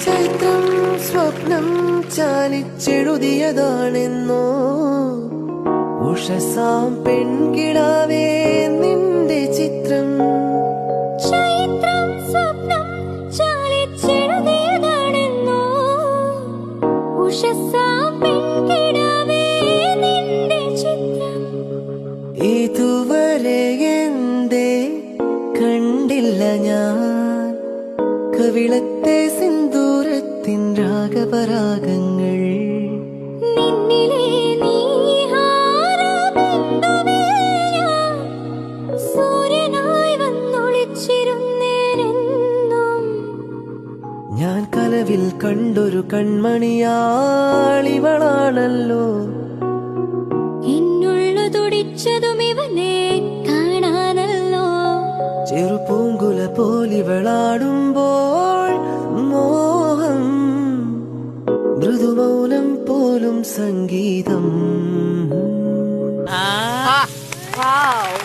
ചൈത്രം സ്വപ്നം ചാലിച്ചെഴുതിയതാണെന്നോ ഉഷസാം പെൺകിടാവേ നിന്റെ ചിത്രം. ചൈത്രം സ്വപ്നം ചാലിച്ചെഴുതിയതാണെന്നോ ഉഷസാം പെൺകിടാവേ നിന്റെ ചിത്രം. ഇതുവരെ എന്തേ കണ്ടില്ല ഞാൻ കവിളത്തെ സിന്ദൂരത്തിൻ രാഗപരാഗങ്ങൾ. നിന്നിലെ സൂര്യനായി വന്നൊളിച്ചിരുന്നേനെന്നും. ഞാൻ കനവിൽ കണ്ടൊരു കൺമണിയാളിവളാണല്ലോ. എന്നുള്ളു തുടിച്ചതും ഇവനെ കാണാനല്ലോ. ചെറുപൂങ്കുല പോലിവളാടുമ്പോൾ മോഹം മൃദുമൗനം പോലും സംഗീതം. Wow.